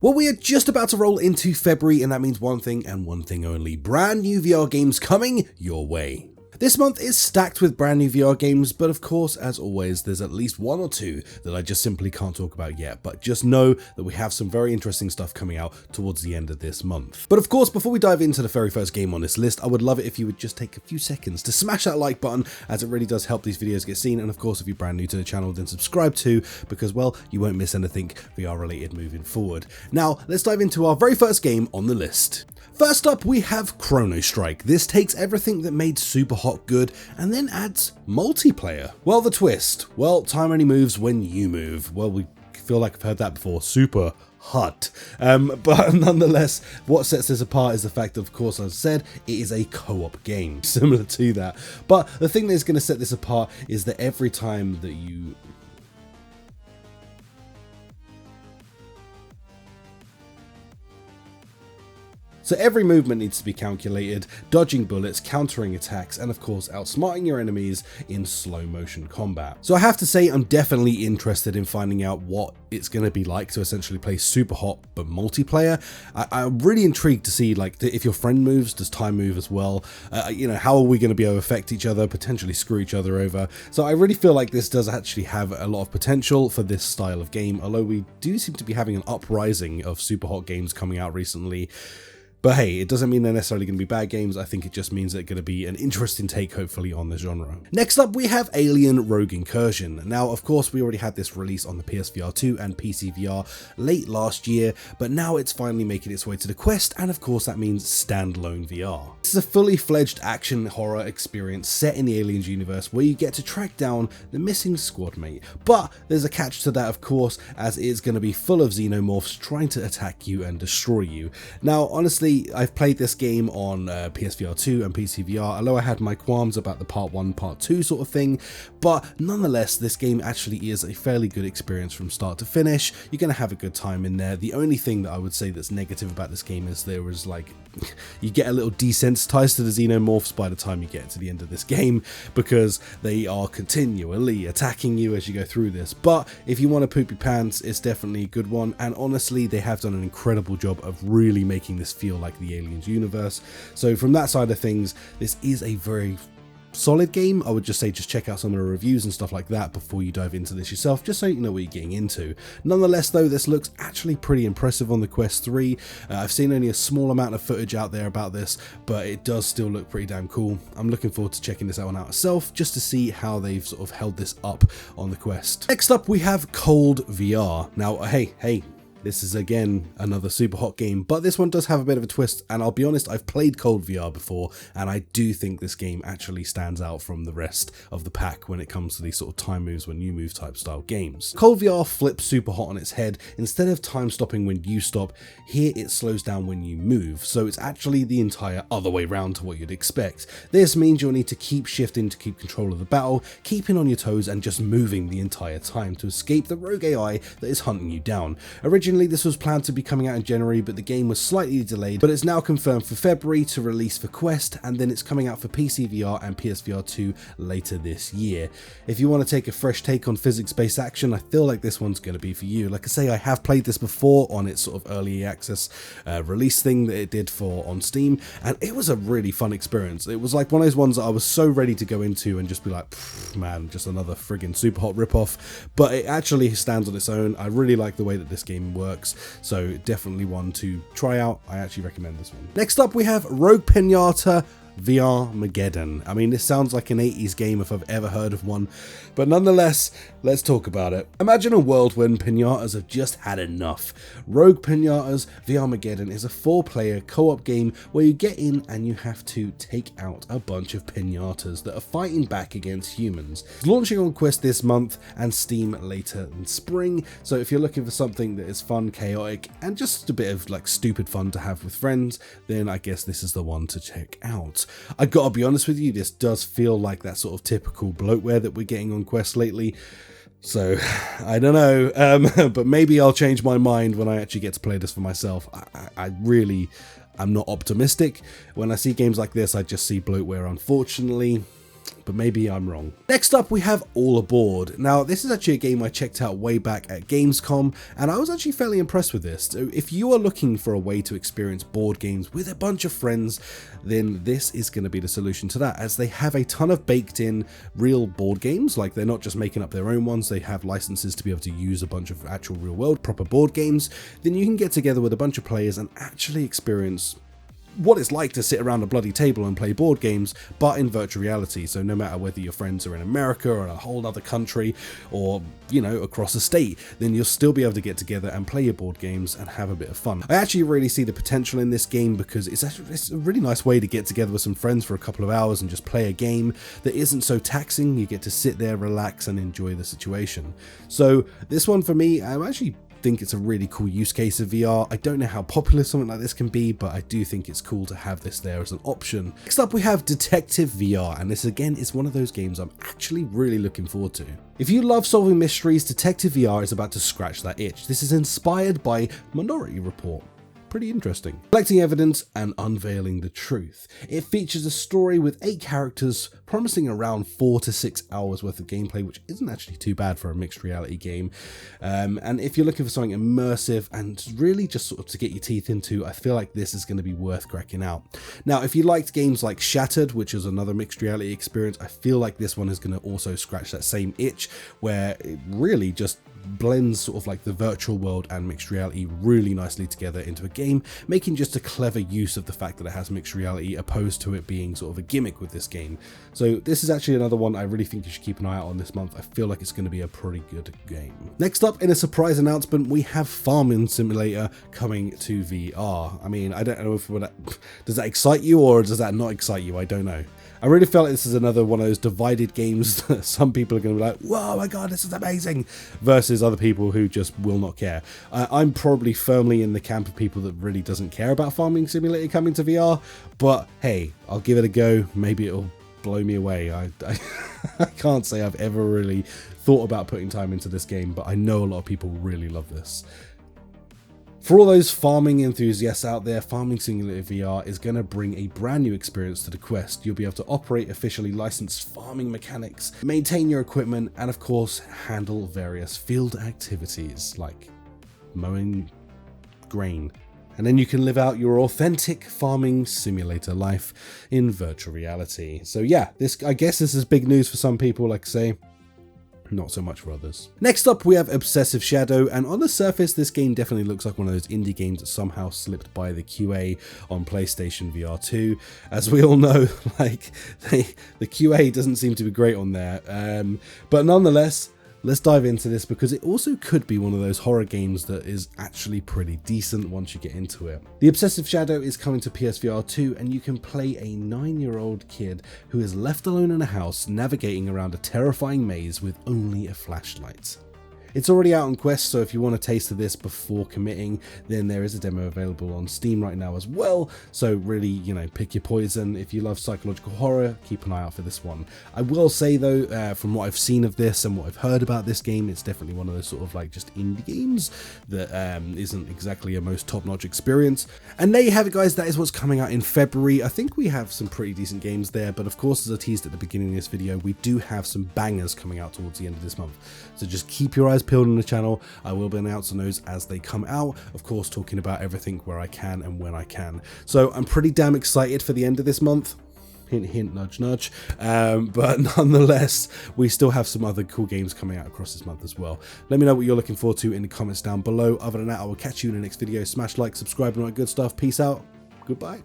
Well, we are just about to roll into February, and that means one thing and one thing only: brand new VR games coming your way. This month is stacked with brand new VR games, but of course, as always, there's at least one or two that I just simply can't talk about yet, but just know that we have some very interesting stuff coming out towards the end of this month. But of course, before we dive into the very first game on this list, I would love it if you would just take a few seconds to smash that like button, as it really does help these videos get seen, and of course, if you're brand new to the channel, then subscribe too, because well, you won't miss anything VR related moving forward. Now, let's dive into our very first game on the list. First up, we have Chronostrike. This takes everything that made Super Hot good and then adds multiplayer. Well, the twist. Well, time only moves when you move. Well, we feel like I've heard that before. Super hot. But nonetheless, what sets this apart is the fact that, of course, as I said, it is a co-op game, similar to that. But the thing that is going to set this apart is that every time that you... So every movement needs to be calculated, dodging bullets, countering attacks, and of course outsmarting your enemies in slow motion combat. So I have to say I'm definitely interested in finding out what it's going to be like to essentially play Super Hot but multiplayer. I'm really intrigued to see, like, if your friend moves, does time move as well? You know, how are we going to be able to affect each other, potentially screw each other over? So I really feel like this does actually have a lot of potential for this style of game, although we do seem to be having an uprising of Super Hot games coming out recently. But hey, it doesn't mean they're necessarily going to be bad games. I think it just means they're going to be an interesting take, hopefully, on the genre. Next up, we have Alien Rogue Incursion. Now, of course, we already had this release on the PSVR 2 and PCVR late last year, but now it's finally making its way to the Quest, and of course, that means standalone VR. This is a fully fledged action horror experience set in the Aliens universe where you get to track down the missing squad mate. But there's a catch to that, of course, as it is going to be full of xenomorphs trying to attack you and destroy you. Now, honestly, I've played this game on PSVR 2 and PCVR, although I had my qualms about the part 1, part 2 sort of thing, but nonetheless, this game actually is a fairly good experience from start to finish. You're going to have a good time in there. The only thing that I would say that's negative about this game is there was, like, you get a little desensitized to the xenomorphs by the time you get to the end of this game, because they are continually attacking you as you go through this. But if you want to poop your pants, it's definitely a good one, and honestly, they have done an incredible job of really making this feel like the Aliens universe. So from that side of things, this is a very solid game. I would just say just check out some of the reviews and stuff like that before you dive into this yourself, just so you know what you're getting into. Nonetheless though, this looks actually pretty impressive on the Quest 3. I've seen only a small amount of footage out there about this, but it does still look pretty damn cool. I'm looking forward to checking this out myself, just to see how they've sort of held this up on the Quest. Next up, we have Cold VR. Now, hey, this is again another Super Hot game, but this one does have a bit of a twist, and I'll be honest, I've played Cold VR before, and I do think this game actually stands out from the rest of the pack when it comes to these sort of time moves when you move type style games. Cold VR flips Super Hot on its head. Instead of time stopping when you stop, here it slows down when you move, so it's actually the entire other way round to what you'd expect. This means you'll need to keep shifting to keep control of the battle, keeping on your toes and just moving the entire time to escape the rogue AI that is hunting you down. Originally, this was planned to be coming out in January, but the game was slightly delayed, but it's now confirmed for February to release for Quest, and then it's coming out for PC VR and PSVR 2 later this year. If you want to take a fresh take on physics-based action, I feel like this one's going to be for you. Like I say, I have played this before on its sort of early access release thing that it did for on Steam, and it was a really fun experience. It was like one of those ones that I was so ready to go into and just be like, man, just another friggin' Super Hot ripoff, but it actually stands on its own. I really like the way that this game works, so definitely one to try out. I actually recommend this one. Next up, we have Rogue Pinata VR Mageddon. I mean, this sounds like an 80s game if I've ever heard of one, but nonetheless, let's talk about it. Imagine a world when pinatas have just had enough. Rogue Pinatas VR Mageddon is a 4-player co-op game where you get in and you have to take out a bunch of pinatas that are fighting back against humans. It's launching on Quest this month and Steam later in spring, so if you're looking for something that is fun, chaotic, and just a bit of like stupid fun to have with friends, then I guess this is the one to check out. I gotta be honest with you, this does feel like that sort of typical bloatware that we're getting on Quest lately. So, I don't know, but maybe I'll change my mind when I actually get to play this for myself. I'm not optimistic. When I see games like this, I just see bloatware, unfortunately. but maybe I'm wrong. Next up, we have All Aboard. Now, this is actually a game I checked out way back at Gamescom, and I was actually fairly impressed with this. So if you are looking for a way to experience board games with a bunch of friends, then this is going to be the solution to that, as they have a ton of baked in real board games. Like, they're not just making up their own ones, they have licenses to be able to use a bunch of actual real world proper board games. Then you can get together with a bunch of players and actually experience what it's like to sit around a bloody table and play board games, but in virtual reality. So no matter whether your friends are in America or in a whole other country, or, you know, across a state, then you'll still be able to get together and play your board games and have a bit of fun. I actually really see the potential in this game, because it's a really nice way to get together with some friends for a couple of hours and just play a game that isn't so taxing. You get to sit there, relax, and enjoy the situation. So this one for me, I'm actually think it's a really cool use case of VR. I don't know how popular something like this can be, but I do think it's cool to have this there as an option. Next up, we have Detective VR, and this again is one of those games I'm actually really looking forward to. If you love solving mysteries, Detective VR is about to scratch that itch. This is inspired by Minority Report. Pretty interesting. Collecting evidence and unveiling the truth. It features a story with 8 characters, promising around 4 to 6 hours worth of gameplay, which isn't actually too bad for a mixed reality game. And if you're looking for something immersive and really just sort of to get your teeth into, I feel like this is going to be worth cracking out. Now, if you liked games like Shattered, which is another mixed reality experience, I feel like this one is going to also scratch that same itch, where it really just blends sort of like the virtual world and mixed reality really nicely together into a game, making just a clever use of the fact that it has mixed reality, opposed to it being sort of a gimmick with this game. So this is actually another one I really think you should keep an eye out on this month. I feel like it's going to be a pretty good game. Next up, in a surprise announcement, we have Farming Simulator coming to VR. I mean, I don't know if does that excite you or does that not excite you? I don't know. I really felt like this is another one of those divided games that some people are going to be like, whoa, my god, this is amazing, versus other people who just will not care. I'm probably firmly in the camp of people that really doesn't care about Farming Simulator coming to VR, but hey, I'll give it a go. Maybe it'll blow me away. I can't say I've ever really thought about putting time into this game, but I know a lot of people really love this. For all those farming enthusiasts out there, Farming Simulator VR is going to bring a brand new experience to the Quest. You'll be able to operate officially licensed farming mechanics, maintain your equipment, and of course handle various field activities like mowing grain. And then you can live out your authentic Farming Simulator life in virtual reality. So yeah, I guess this is big news for some people, like I say. Not so much for others. Next up, we have Obsessive Shadow, and on the surface, this game definitely looks like one of those indie games that somehow slipped by the QA on PlayStation VR 2. As we all know, like, the QA doesn't seem to be great on there. But nonetheless, let's dive into this, because it also could be one of those horror games that is actually pretty decent once you get into it. The Obsessive Shadow is coming to PSVR 2, and you can play a 9-year-old kid who is left alone in a house navigating around a terrifying maze with only a flashlight. It's already out on Quest, so if you want a taste of this before committing, then there is a demo available on Steam right now as well. So really, you know, pick your poison. If you love psychological horror, keep an eye out for this one. I will say though, from what I've seen of this and what I've heard about this game, it's definitely one of those sort of like just indie games that isn't exactly a most top-notch experience. And there you have it, guys. That is what's coming out in February. I think we have some pretty decent games there, but of course, as I teased at the beginning of this video, we do have some bangers coming out towards the end of this month. So just keep your eyes peeled on the channel. I will be announcing those as they come out, of course talking about everything where I can and when I can. So I'm pretty damn excited for the end of this month. Hint, hint, nudge, nudge. But nonetheless, we still have some other cool games coming out across this month as well. Let me know what you're looking forward to in the comments down below. Other than that, I will catch you in the next video. Smash like, subscribe, and all that good stuff. Peace out. Goodbye.